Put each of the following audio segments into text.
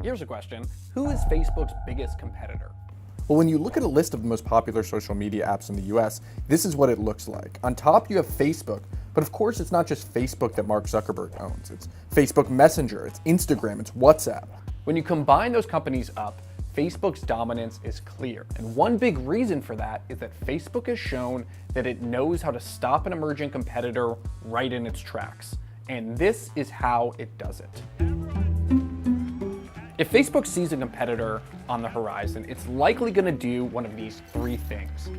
Here's a question. Who is Facebook's biggest competitor? Well, when you look at a list of the most popular social media apps in the US, this is what it looks like. On top, you have Facebook, but of course it's not just Facebook that Mark Zuckerberg owns. It's Facebook Messenger, it's Instagram, it's WhatsApp. When you combine those companies up, Facebook's dominance is clear. And one big reason for that is that Facebook has shown that it knows how to stop an emerging competitor right in its tracks. And this is how it does it. If Facebook sees a competitor on the horizon, it's likely going to do one of these three things: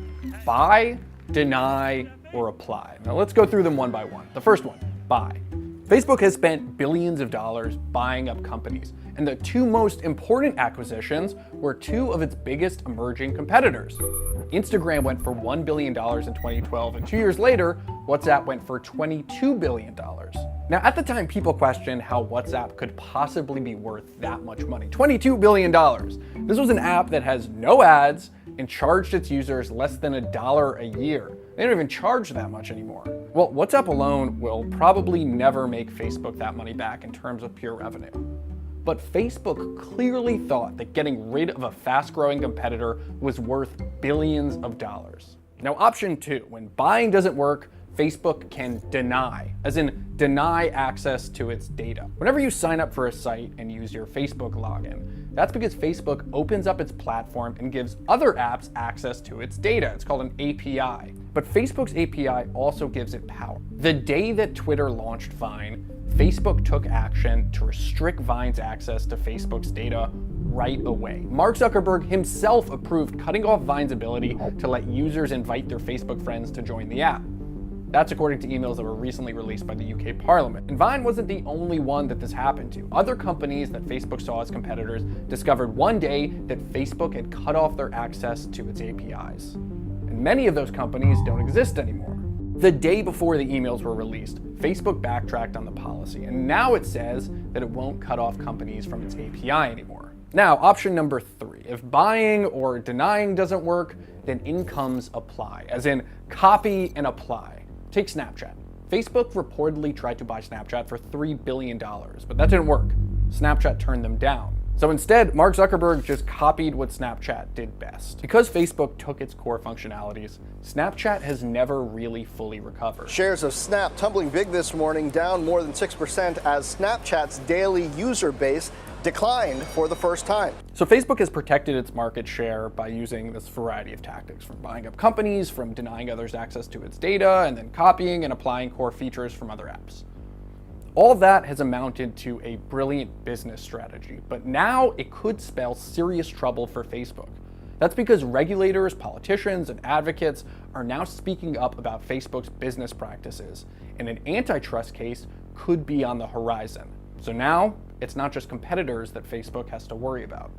buy, deny, or apply. Now let's go through them one by one. The first one, buy. Facebook has spent billions of dollars buying up companies, and the two most important acquisitions were two of its biggest emerging competitors. Instagram went for $1 billion in 2012, and 2 years later, WhatsApp went for $22 billion. Now, at the time, people questioned how WhatsApp could possibly be worth that much money. $22 billion. This was an app that has no ads and charged its users less than $1 a year. They don't even charge that much anymore. Well, WhatsApp alone will probably never make Facebook that money back in terms of pure revenue. But Facebook clearly thought that getting rid of a fast-growing competitor was worth billions of dollars. Now, option two, when buying doesn't work, Facebook can deny, as in deny access to its data. Whenever you sign up for a site and use your Facebook login, that's because Facebook opens up its platform and gives other apps access to its data. It's called an API. But Facebook's API also gives it power. The day that Twitter launched Vine, Facebook took action to restrict Vine's access to Facebook's data right away. Mark Zuckerberg himself approved cutting off Vine's ability to let users invite their Facebook friends to join the app. That's according to emails that were recently released by the UK Parliament. And Vine wasn't the only one that this happened to. Other companies that Facebook saw as competitors discovered one day that Facebook had cut off their access to its APIs. And many of those companies don't exist anymore. The day before the emails were released, Facebook backtracked on the policy, and now it says that it won't cut off companies from its API anymore. Now, option number three, if buying or denying doesn't work, then in comes apply, as in copy and apply. Take Snapchat. Facebook reportedly tried to buy Snapchat for $3 billion, but that didn't work. Snapchat turned them down. So instead, Mark Zuckerberg just copied what Snapchat did best. Because Facebook took its core functionalities, Snapchat has never really fully recovered. Shares of Snap tumbling big this morning, down more than 6% as Snapchat's daily user base declined for the first time. So Facebook has protected its market share by using this variety of tactics, from buying up companies, from denying others access to its data, and then copying and applying core features from other apps. All of that has amounted to a brilliant business strategy, but now it could spell serious trouble for Facebook. That's because regulators, politicians, and advocates are now speaking up about Facebook's business practices, and an antitrust case could be on the horizon. So now, it's not just competitors that Facebook has to worry about.